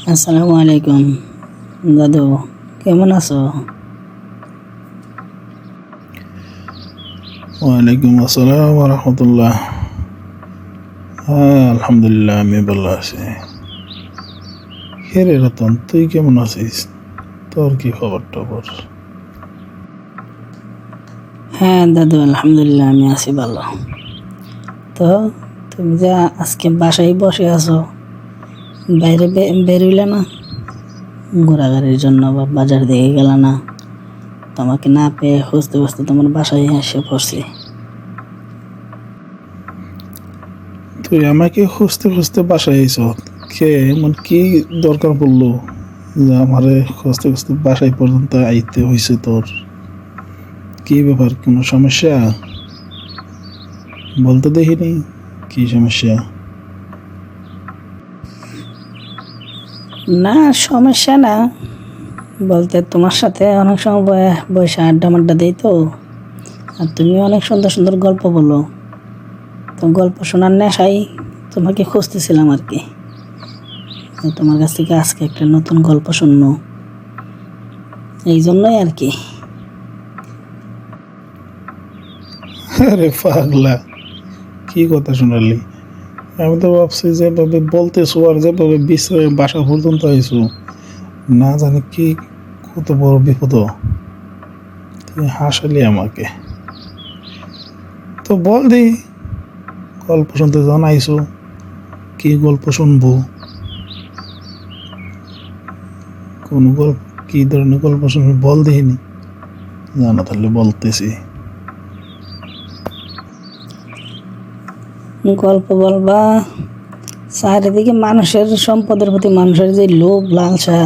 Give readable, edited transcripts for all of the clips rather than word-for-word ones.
আসসালামু আলাইকুম দাদু, কেমন আছো? ওয়ালাইকুম আসসালাম রহমতুল্লাহ। হ্যাঁ, আলহামদুলিল্লাহ, আমি ভালো আছি। হে রে রতন, তুই কেমন আছিস? তোর কি খবর টবর? হ্যাঁ দাদু, আলহামদুলিল্লাহ আমি আছি ভালো। তো তুমি যে আজকে বাসায় বসে আছো, বাইরে বেরোইলে না ঘোরাঘুরির জন্য বা বাজার দিকে গেলে না? তোমাকে না পেয়ে খুঁজতে খুঁজতে তোমার বাসায় এসে পড়ছি। তুই আমাকে খুঁজতে খুঁজতে বাসায় আইস? কে এমন কি দরকার পড়লো যে আমারে খুঁজতে খুঁজতে বাসায় পর্যন্ত আইতে হয়েছে তোর? কি ব্যাপার, কোনো সমস্যা? বলতে দেখিনি কি সমস্যা? না, সমস্যা না বলতে, তোমার সাথে অনেক সময় বসে আড্ডা মাড্ডা দিই তো, আর তুমি অনেক সুন্দর সুন্দর গল্প বলো। তো গল্প শোনার নেশাই তোমাকে খুঁজতেছিলাম আর কি। তো তোমার কাছ থেকে আজকে একটা নতুন গল্প শুনবো, এই জন্যই আর কি। আরে পাগলা, কি কথা শোনালি? আমি তো ভাবছি যেভাবে বলতেছো আর যেভাবে বিশ্রামে বাসা পর্যন্ত আইছো, না জানি কি কত বড় বিপদ। তুই হাসালি আমাকে। তো বল দি, গল্প শুনতে যখন আইছো, কি গল্প শুনবো? কোন গল্প, কি ধরনের গল্প শুনবি বল দেখিনি, জানা তাহলে বলতেছি। গল্প বলবা? চারিদিকে মানুষের সম্পদের প্রতি মানুষের যে লোভ লালসা,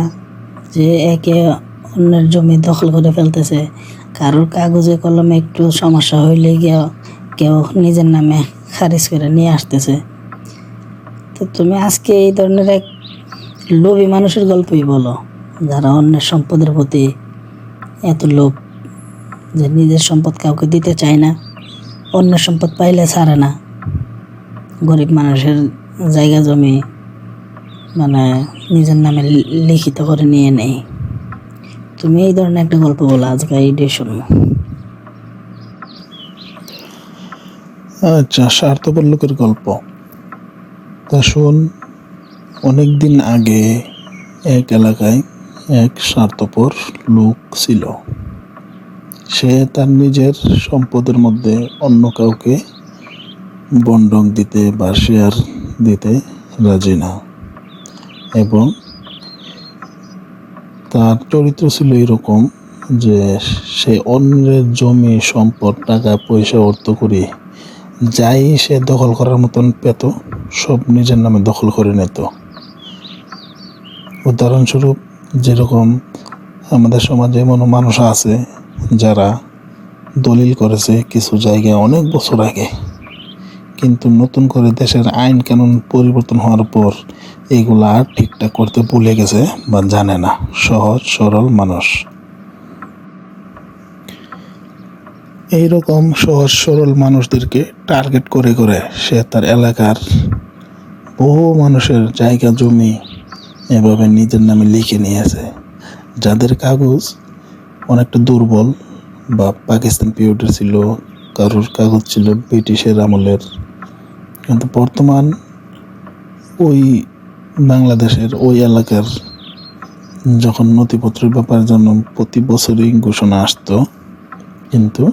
যে একে অন্যের জমি দখল করে ফেলতেছে, কারোর কাগজে কলমে একটু সমস্যা হইলে গিয়ে কেউ নিজের নামে খারিজ করে নিয়ে আসতেছে। তো তুমি আজকে এই ধরনের এক লোভী মানুষের গল্পই বলো, যারা অন্যের সম্পদের প্রতি এত লোভ, যে নিজের সম্পদ কাউকে দিতে চায় না, অন্যের সম্পদ পাইলে ছাড়ে না, গরিব মানুষের জায়গা জমি মানে নিজের নামে লিখিত করে নিয়ে নেই। তুমি এই ধরনের একটা গল্প বলো, আজকে এইটাই শুনবো। আচ্ছা, স্বার্থপর লোকের গল্প। তা শোন, অনেক দিন আগে এক এলাকায় এক স্বার্থপর লোক ছিল। সে তার নিজের সম্পদের মধ্যে অন্য কাউকে বন্টন দিতে বা শেয়ার দিতে রাজি না, এবং তার চরিত্র ছিল এরকম যে সে অন্যের জমি সম্পদ টাকা পয়সা অর্থ করে যাই সে দখল করার মতন পেত, সব নিজের নামে দখল করে নিত। উদাহরণস্বরূপ, যেরকম আমাদের সমাজে এমন মানুষ আছে যারা দলিল করেছে কিছু জায়গায় অনেক বছর আগে, কিন্তু নতুন করে দেশের আইন কানুন পরিবর্তন হওয়ার পর এইগুলা আর ঠিকঠাক করতে ভুলে গেছে বা জানে না। সহজ সরল মানুষ। এইরকম সহজ সরল মানুষদেরকে টার্গেট করে করে সে তার এলাকার বহু মানুষের জায়গা জমি এভাবে নিজের নামে লিখে নিয়েছে, যাদের কাগজ অনেকটা দুর্বল বা পাকিস্তান পিরিয়ডের ছিল, কারোর কাগজ ছিল ব্রিটিশের আমলের। কিন্তু বর্তমান ওই বাংলাদেশের ওই এলাকার যখন নথিপত্রের ব্যাপারের জন্য প্রতি বছরই ঘোষণা আসতো, কিন্তু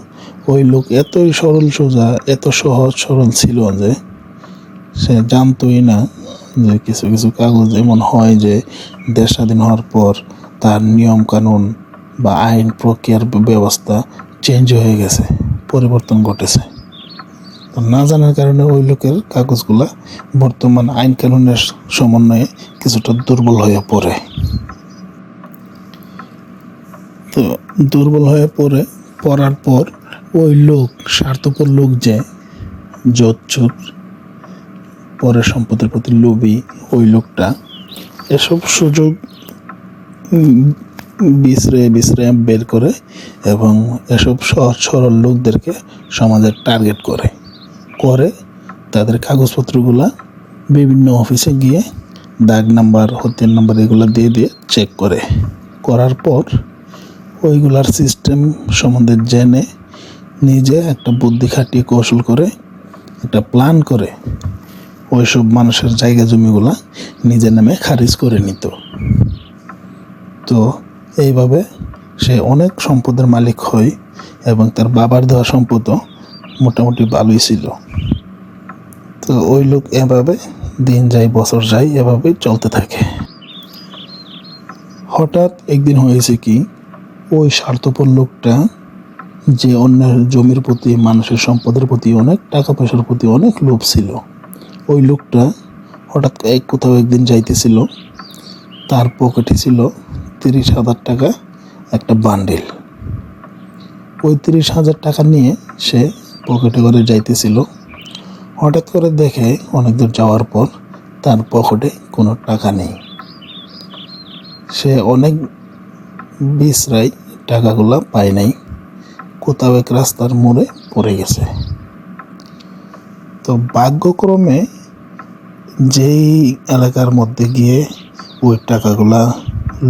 ওই লোক এতই সরল সোজা, এত সহজ সরল ছিল যে সে জানতোই না যে কিছু কিছু কাগজ এমন হয় যে দেশ স্বাধীন হওয়ার পর তার নিয়ম কানুন বা আইন প্রক্রিয়ার ব্যবস্থা চেঞ্জ হয়ে গেছে, পরিবর্তন ঘটেছে। তো না জানার কারণে ওই লোকের কাগজগুলা বর্তমান আইন কানুনের সমন্বয়ে কিছুটা দুর্বল হয়ে পড়ে। তো দুর্বল হয়ে পড়ার পর ওই লোক, স্বার্থপর লোক যে জোচ্চুর, পরের সম্পদের প্রতি লোভী, ওই লোকটা এসব সুযোগ বিশ্রে বের করে এবং এসব সহজ সরল লোকদেরকে সমাজের টার্গেট করে তাদের কাগজপত্রগুলা বিভিন্ন অফিসে গিয়ে দাগ নাম্বার, হতিয়ার নাম্বার এগুলো দিয়ে দিয়ে চেক করে, করার পর ওইগুলার সিস্টেম সম্বন্ধে জেনে নিজে একটা বুদ্ধি খাটিয়ে কৌশল করে একটা প্ল্যান করে ওইসব মানুষের জায়গা জমিগুলা নিজের নামে খারিজ করে নিত। তো এইভাবে সে অনেক সম্পদের মালিক হয় এবং তার বাবার দেওয়া সম্পদও মোটামুটি ভালোই ছিল। তো ওই লোক এভাবে দিন যায় বছর যায় এভাবেই চলতে থাকে। হঠাৎ একদিন হয়েছে কি, ওই স্বার্থপর লোকটা যে অন্যের জমির প্রতি, মানুষের সম্পদের প্রতি, অনেক টাকা পয়সার প্রতি অনেক লোভ ছিল, ওই লোকটা হঠাৎ কোথাও একদিন যাইতেছিল, তার পকেটে ছিল 30,000 টাকা একটা বান্ডিল। ওই 30,000 টাকা নিয়ে সে পকেটে করে যাইতেছিল। হঠাৎ করে দেখে অনেক দূর যাওয়ার পর তার পকেটে কোনো টাকা নেই। সে অনেক বিশ্রায় টাকাগুলো পায় নাই, কোথাও এক রাস্তার মোড়ে পড়ে গেছে। তো ভাগ্যক্রমে যেই এলাকার মধ্যে গিয়ে ওই টাকাগুলা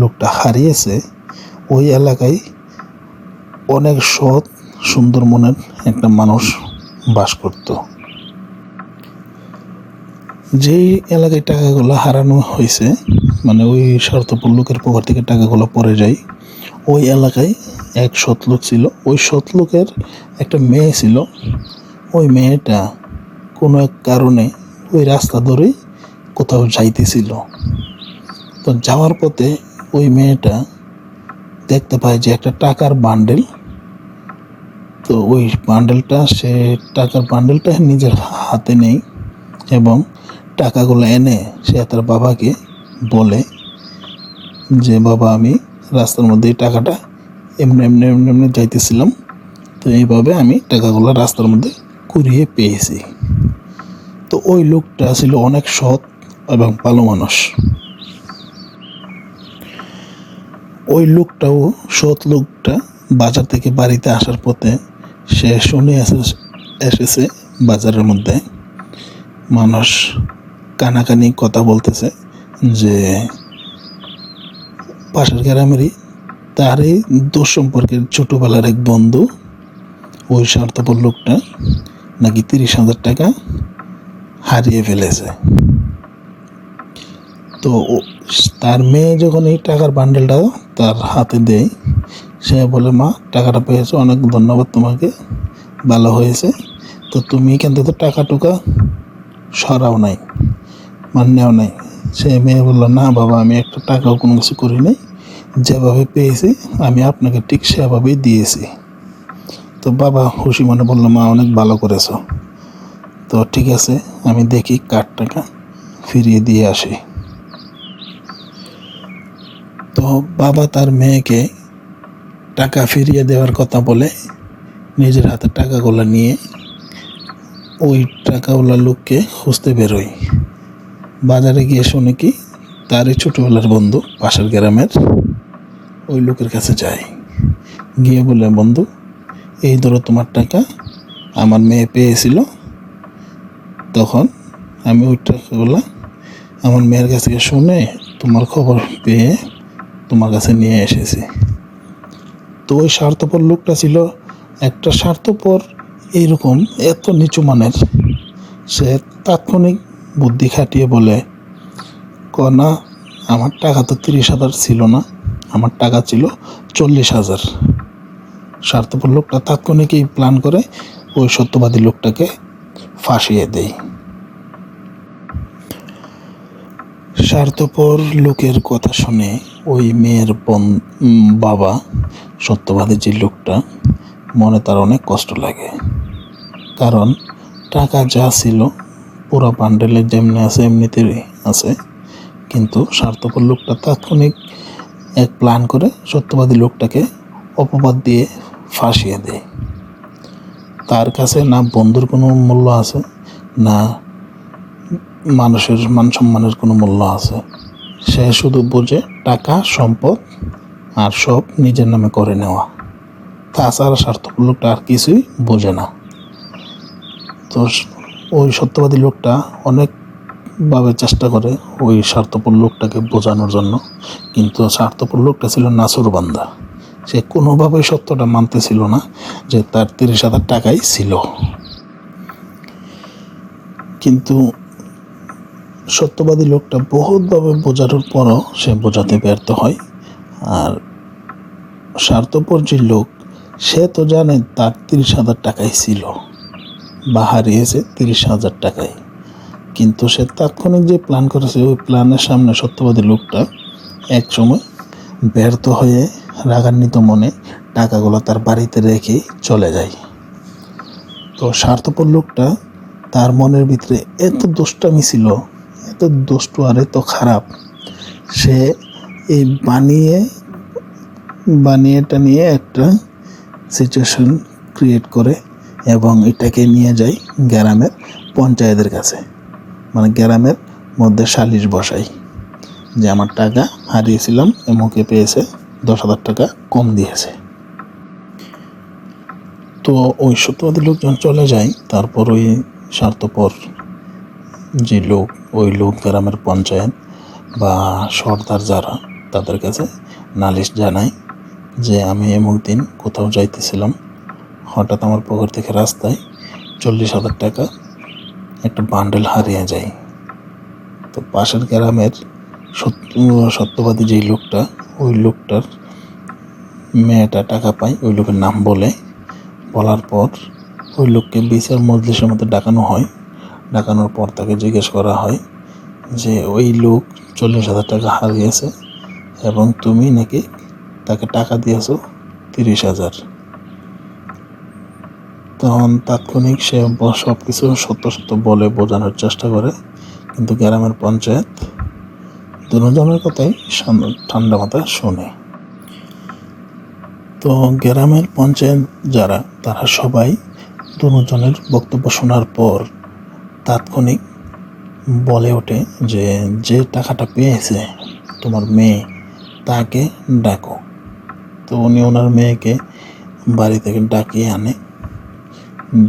লোকটা হারিয়েছে, ওই এলাকায় অনেক সৎ সুন্দর মনের একটা মানুষ বাস করত। যেই এলাকায় টাকাগুলো হারানো হয়েছে, মানে ওই স্বার্থপর লোকের পকেট থেকে টাকাগুলো পড়ে যায়, ওই এলাকায় এক সৎ লোক ছিল। ওই সৎ লোকের একটা মেয়ে ছিল। ওই মেয়েটা কোনো এক কারণে ওই রাস্তা ধরে কোথাও যাইতেছিল। তো যাওয়ার পথে ওই মেয়েটা দেখতে পায় যে একটা টাকার বান্ডেল। তো ওই বান্ডেলটা, সে টাকার বান্ডেলটা নিজের হাতে নেই এবং টাকাগুলো এনে সে তার বাবাকে বলে যে, বাবা আমি রাস্তার মধ্যে এই টাকাটা এমনি এমনি এমনি এমনি যাইতেছিলাম, তো এইভাবে আমি টাকাগুলো রাস্তার মধ্যে কুড়িয়ে পেয়েছি। তো ওই লোকটা ছিল অনেক সৎ এবং ভালো মানুষ। ওই লোকটাও, সৎ লোকটা বাজার থেকে বাড়িতে আসার পথে সে শুনে এসেছে বাজারের মধ্যে মানুষ কানাকানি কথা বলতেছে যে পাশের গ্রামেরই তারই দুঃসম্পর্কের ছোটোবেলার এক বন্ধু, ওই স্বার্থপর লোকটা নাকি 30,000 টাকা হারিয়ে ফেলেছে। তো তার মেয়ে যখন এই টাকার বান্ডেলটা তার হাতে দেয়, সে বলে, মা টাকাটা পেয়েছো, অনেক ধন্যবাদ তোমাকে, ভালো হয়েছে। তো তুমি এখান থেকে তো টাকা টুকা সরাও নাই, নেও নাই। সে মেয়ে বললো, না বাবা, আমি একটা টাকাও কোনো কিছু করি নাই, যেভাবে পেয়েছি আমি আপনাকে ঠিক সেভাবেই দিয়েছি। তো বাবা খুশি মনে বললো, মা অনেক ভালো করেছো, তো ঠিক আছে আমি দেখি কার টাকা ফিরিয়ে দিয়ে আসি। তো বাবা তার মেয়েকে টাকা ফিরিয়ে দেওয়ার কথা বলে নিজের হাতে টাকাগুলো নিয়ে ওই টাকাওয়ালা লোককে খুঁজতে বেরোয়। বাজারে গিয়ে শুনে কি, তারই ছোটোবেলার বন্ধু পাশের গ্রামের ওই লোকের কাছে যায়, গিয়ে বলে, বন্ধু এই ধরো তোমার টাকা, আমার মেয়ে পেয়েছিল, তখন আমি ওই টাকাগুলো আমার মেয়ের কাছ থেকে শুনে তোমার খবর পেয়ে তোমার কাছে নিয়ে এসেছি। তো ওই স্বার্থপর লোকটা ছিল একটা স্বার্থপর, এইরকম এত নিচু মানের। সে তাৎক্ষণিক বুদ্ধি খাটিয়ে বলে, না আমার টাকা তো 30,000 ছিল না, আমার টাকা ছিল 40,000। স্বার্থপর লোকটা তাৎক্ষণিকই প্ল্যান করে ওই সত্যবাদী লোকটাকে ফাঁসিয়ে দেয়। স্বার্থপর লোকের কথা শুনে ওই মেয়ের বাবা, সত্যবাদী যে লোকটা, মনে তার অনেক কষ্ট লাগে। কারণ টাকা যা ছিল পুরো বান্ডেলে যেমনি আছে এমনিতেই আছে, কিন্তু স্বার্থপর লোকটা তাৎক্ষণিক এক প্ল্যান করে সত্যবাদী লোকটাকে অপবাদ দিয়ে ফাঁসিয়ে দেয়। তার কাছে না বন্ধুর কোনো মূল্য আছে, না মানুষের মান সম্মানের কোনো মূল্য আছে। সে শুধু বোঝে টাকা, সম্পদ আর সব নিজের নামে করে নেওয়া। তাছাড়া স্বার্থপর লোকটা আর কিছুই বোঝে না। তো ওই সত্যবাদী লোকটা অনেক অনেকভাবে চেষ্টা করে ওই স্বার্থপর লোকটাকে বোঝানোর জন্য, কিন্তু স্বার্থপর লোকটা ছিল নাছোড়বান্দা। সে কোনোভাবেই সত্যটা মানতেছিল না যে তার 30,000 টাকাই ছিল। কিন্তু সত্যবাদী লোকটা বহুতভাবে বোঝানোর পরও সে বোঝাতে ব্যর্থ হয়। আর স্বার্থপর যে লোক, সে তো জানে তার 30,000 টাকাই ছিল বা হারিয়েছে 30,000 টাকায়, কিন্তু সে তাৎক্ষণিক যে প্ল্যান করেছে ওই প্ল্যানের সামনে সত্যবাদী লোকটা এক সময় ব্যর্থ হয়ে রাগান্বিত মনে টাকাগুলো তার বাড়িতে রেখে চলে যায়। তো স্বার্থপর লোকটা, তার মনের ভিতরে এত দুষ্টামি ছিল, এত দুষ্টু আর এত খারাপ, সে এই বানিয়েটা নিয়ে একটা সিচুয়েশন ক্রিয়েট করে এবং এটাকে নিয়ে যায় গ্রামের পঞ্চায়েতের কাছে, মানে গ্রামের মধ্যে সালিশ বসাই যে আমার টাকা হারিয়েছিলাম, এমকে পেয়েছে 10,000 টাকা কম দিয়েছে। তো ওই সত্যবাদী লোক যখন চলে যায়, তারপর ওই স্বার্থপর যে লোক, ওই লোক গ্রামের পঞ্চায়েত বা সর্দার যারা, তাদের কাছে নালিশ জানায় যে আমি এমুক দিন কোথাও যাইতেছিলাম, হঠাৎ আমার পকেট থেকে রাস্তায় 40,000 টাকা একটা বান্ডেল হারিয়ে যায়। তো পাশের গ্রামের সত্যবাদী যেই লোকটা, ওই লোকটার মেয়েটা টাকা পায়, ওই লোকের নাম বলার পর ওই লোককে বিচার মজলিসের মধ্যে ডাকানো হয়। ডাকানোর পর তাকে জিজ্ঞেস করা হয় যে ওই লোক 40,000 টাকা হারিয়েছে এবং তুমি নাকি তাকে টাকা দিয়েছো 30,000। তখন তাৎক্ষণিক সে সব কিছু সত্য সত্য বলে বোঝানোর চেষ্টা করে, কিন্তু গ্রামের পঞ্চায়েত দুজনের কথাই ঠান্ডা মাথা শোনে। তো গ্রামের পঞ্চায়েত যারা, তারা সবাই দুজনের বক্তব্য শোনার পর তাৎক্ষণিক বলে ওঠে যে যে টাকাটা পেয়েছে তোমার মেয়ে, তাকে ডাকো। তো উনি ওনার মেয়েকে বাড়ি থেকে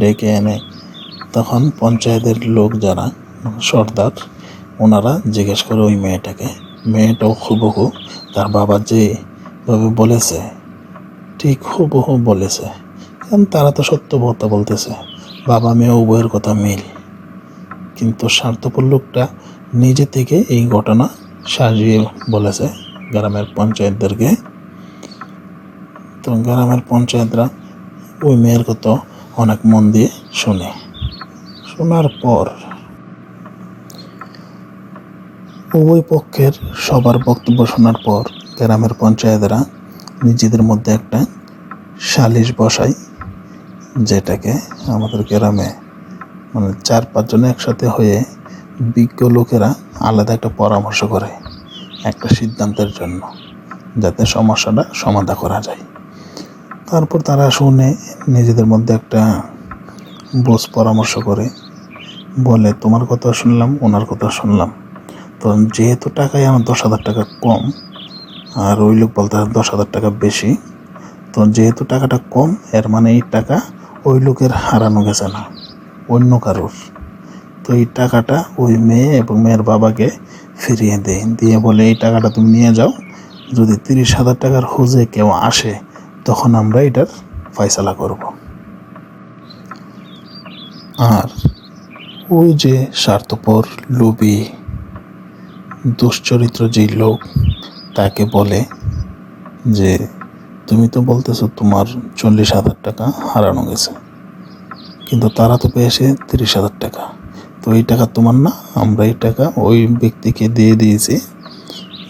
ডেকে এনে তখন পঞ্চায়েতের লোক যারা, সর্দার, ওনারা জিজ্ঞেস করে ওই মেয়েটাও হুবহু তার বাবা যেভাবে বলেছে ঠিক হুবহু বলেছে, কারণ তারা তো সত্য কথা বলতেছে, বাবা মেয়ে উভয়ের কথা মিল। কিন্তু স্বার্থপর লোকটা নিজে থেকে এই ঘটনা সাজিয়ে বলেছে গ্রামের পঞ্চায়েতদেরকে। তো গ্রামের পঞ্চায়েতরা ওই মেয়ের কথা অনেক মন দিয়ে শোনার পর উভয় পক্ষের সবার বক্তব্য শোনার পর গ্রামের পঞ্চায়েতরা নিজেদের মধ্যে একটা সালিশ বসায়, যেটাকে আমাদের গ্রামে মানে 4-5 জন একসাথে হয়ে বিজ্ঞ লোকেরা আলাদা একটা পরামর্শ করে একটা সিদ্ধান্তের জন্য, যাতে সমস্যাটা সমাধান করা যায়। তারপর তারা শুনে নিজেদের মধ্যে একটা পরামর্শ করে, বলে তোমার কথা শুনলাম, ওনার কথা শুনলাম, তো যেহেতু টাকায় আমার 10,000 টাকা কম আর ওই লোক বলতে 10,000 টাকা বেশি, তো যেহেতু টাকাটা কম, এর মানে এই টাকা ওই লোকের হারানো গেছে না, অন্য কারোর। তো এই টাকাটা ওই মেয়ে এবং মেয়ের বাবাকে ফিরিয়ে দিয়ে বলে এই টাকাটা তুমি নিয়ে যাও, যদি 30,000 টাকার খোঁজে কেউ আসে তখন আমরা এটার ফয়সালা করব। আর ওই যে স্বার্থপর লোভী দুশ্চরিত্র যে লোক, তাকে বলে যে তুমি তো বলতেছো তোমার 40,000 টাকা হারানো গেছে, কিন্তু তারা তো পেয়েছে 30,000 টাকা, তো এই টাকা তোমার না, আমরা এই টাকা ওই ব্যক্তিকে দিয়ে দিয়েছি।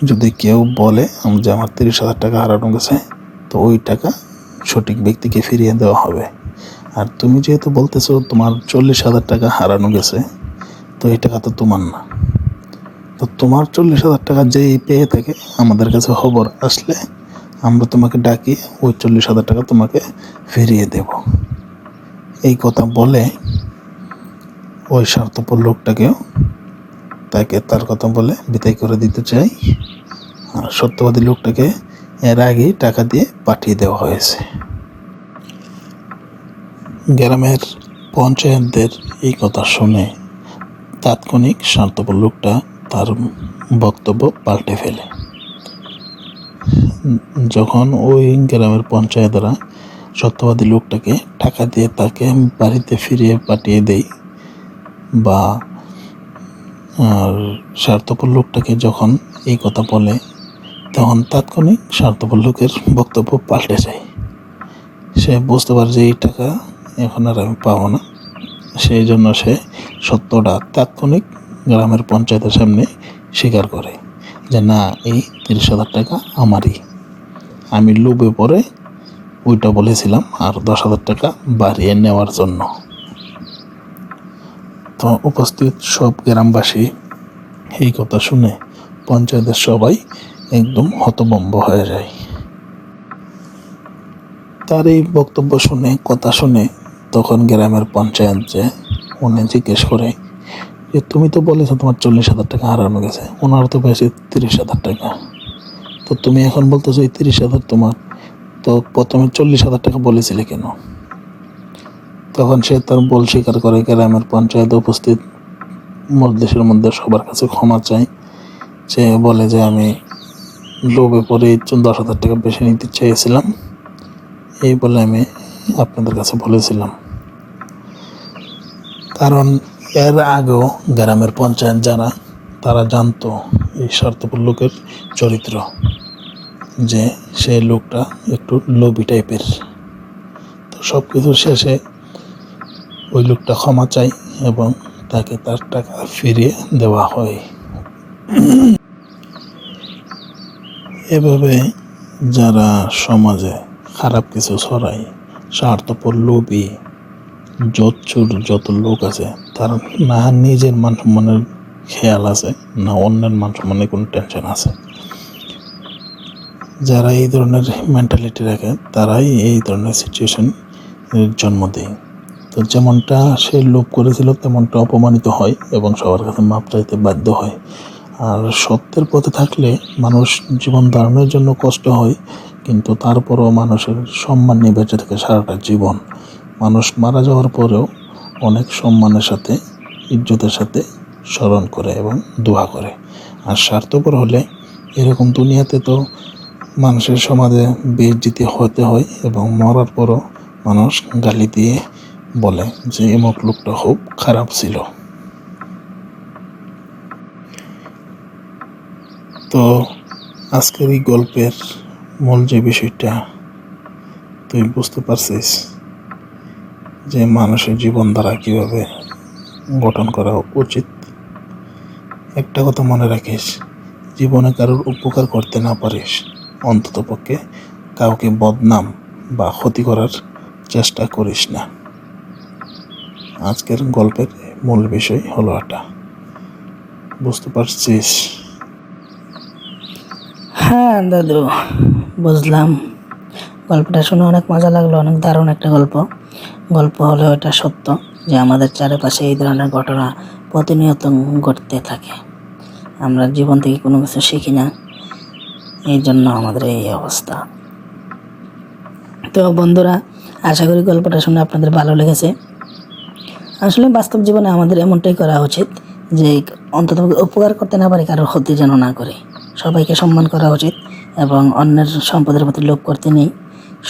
যদি কেউ বলে যে আমার 30,000 টাকা হারানো গেছে, তো ওই টাকা সঠিক ব্যক্তিকে ফিরিয়ে দেওয়া হবে। আর তুমি যেহেতু বলতেছো তোমার 40,000 টাকা হারানো গেছে, তো এই টাকা তো তোমার না, তো তোমার 40,000 টাকা যেই পেয়ে থাকে আমাদের কাছে খবর আসলে আমরা তোমাকে ডাকি, ওই 40,000 টাকা তোমাকে ফিরিয়ে দেব। এই কথা বলে ওই স্বার্থপর লোকটাকেও তার কথা বলে বিদায় করে দিতে চাই, আর সত্যবাদী লোকটাকে এর আগেই টাকা দিয়ে পাঠিয়ে দেওয়া হয়েছে। গ্রামের পঞ্চায়েতদের এই কথা শুনে তাৎক্ষণিক স্বার্থপর লোকটা তার বক্তব্য পাল্টে ফেলে। যখন ওই গ্রামের পঞ্চায়েতরা সত্যবাদী লোকটাকে টাকা দিয়ে তাকে বাড়িতে ফিরিয়ে পাঠিয়ে দেয়, বা আর স্বার্থপর লোকটাকে যখন এই কথা বলে, তখন তাৎক্ষণিক স্বার্থপর লোকের বক্তব্য পাল্টে যায়। সে বুঝতে পারে যে এই টাকা এখন আর আমি পাবো না, সেই জন্য সে সত্যটা তাৎক্ষণিক গ্রামের পঞ্চায়েতের সামনে স্বীকার করে যে না, এই 30,000 টাকা আমারই, আমি লোভে পড়ে ওইটা বলেছিলাম আর 10,000 টাকা বাড়িয়ে নেওয়ার জন্য। তো উপস্থিত সব গ্রামবাসী এই কথা শুনে পঞ্চায়েতের সবাই একদম হতভম্ব হয়ে যায়। তার এই বক্তব্য শুনে, কথা শুনে, তখন গ্রামের পঞ্চায়েত যে উনি জিজ্ঞেস করে যে তুমি তো বলেছো তোমার 40,000 টাকা হারানো গেছে, ওনার তো পেয়েছে 30,000 টাকা, তো তুমি এখন বলতেছো এই 30,000 তোমার, তো প্রথমে 40,000 টাকা বলেছিলে কেন? তখন সে তার ভুল স্বীকার করে গ্রামের পঞ্চায়েতে উপস্থিত দেশের মধ্যে সবার কাছে ক্ষমা চায়। সে বলে যে আমি লোভে পড়ে 10,000 টাকা বেশি নিতে চেয়েছিলাম, এই বলে আমি আপনাদের কাছে বলেছিলাম। কারণ এর আগেও গ্রামের পঞ্চায়েত যারা, তারা জানতো এই স্বার্থপর লোকের চরিত্র, যে সে লোকটা একটু লোভী টাইপের। তো সব কিছু শেষে ওই লোকটা ক্ষমা চায় এবং তাকে তার টাকা ফিরিয়ে দেওয়া হয়। এভাবে যারা সমাজে খারাপ কিছু ছড়ায়, স্বার্থপর লোভী জোচ্চুর যত লোক আছে, তার না নিজের মান সম্মানের খেয়াল আছে, না অন্যের মান সম্মানের কোনো টেনশন আছে। যারা এই ধরনের মেন্টালিটি রাখে, তারাই এই ধরনের সিচুয়েশন জন্ম দেয়। তো যেমনটা সে লোভ করেছিল তেমনটা অপমানিত হয় এবং সবার কাছে মাপ চাইতে বাধ্য হয়। আর সত্যের পথে থাকলে মানুষ জীবন ধারণের জন্য কষ্ট হয়, কিন্তু তারপরও মানুষের সম্মান নিয়ে বেঁচে থাকে সারাটা জীবন। মানুষ মারা যাওয়ার পরেও অনেক সম্মানের সাথে, ইজ্জতের সাথে স্মরণ করে এবং দোয়া করে। আর স্বার্থপর হলে এরকম দুনিয়াতে তো মানুষের সমাজে বেইজ্জতি হতে হয় এবং মরার পরও মানুষ গালি দিয়ে বলে যে এমক লোকটা খুব খারাপ ছিল। তো আজকের এই গল্পের মূল যে বিষয়টা তুই বুঝতে পারছিস, যে মানুষের জীবন ধারা কীভাবে গঠন করা উচিত। একটা কথা মনে রাখিস, জীবনে কারোর উপকার করতে না পারিস, অন্ততপক্ষে কাউকে বদনাম বা ক্ষতি করার চেষ্টা করিস না। আজকের গল্পের মূল বিষয় হলো এটা, বুঝতে পারছিস? হ্যাঁ দাদু, বুঝলাম। গল্পটা শুনে অনেক মজা লাগলো, অনেক দারুণ একটা গল্প হলেও এটা সত্য যে আমাদের চারিপাশে এই ধরনের ঘটনা প্রতিনিয়ত ঘটতে থাকে। আমরা জীবন থেকে কোনো কিছু শিখি না, এই জন্য আমাদের এই অবস্থা। তো বন্ধুরা, আশা করি গল্পটা শুনে আপনাদের ভালো লেগেছে। আসলে বাস্তব জীবনে আমাদের এমনটাই করা উচিত যে অন্তত উপকার করতে না পারি, কারোর ক্ষতি যেন না করি। সবাইকে সম্মান করা উচিত এবং অন্যের সম্পদের প্রতি লোভ করতে নেই।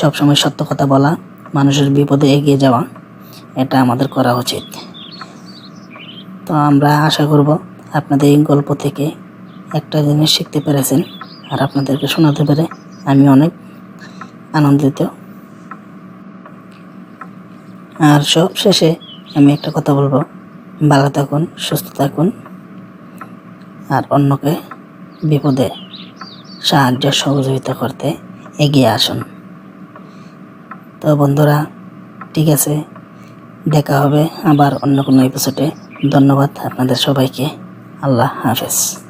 সবসময় সত্য কথা বলা, মানুষের বিপদে এগিয়ে যাওয়া, এটা আমাদের করা উচিত। তো আমরা আশা করব আপনাদের এই গল্প থেকে একটা জিনিস শিখতে পেরেছেন, আর আপনাদেরকে শোনাতে পেরে আমি অনেক আনন্দিত। আর সব শেষে আমি একটা কথা বলবো, ভালো থাকুন, সুস্থ থাকুন, আর অন্যকে বিপদে সাহায্য সহযোগিতা করতে এগিয়ে আসুন। তো বন্ধুরা, ঠিক আছে, দেখা হবে আবার অন্য কোনো এপিসোডে। ধন্যবাদ আপনাদের সবাইকে। আল্লাহ হাফেজ।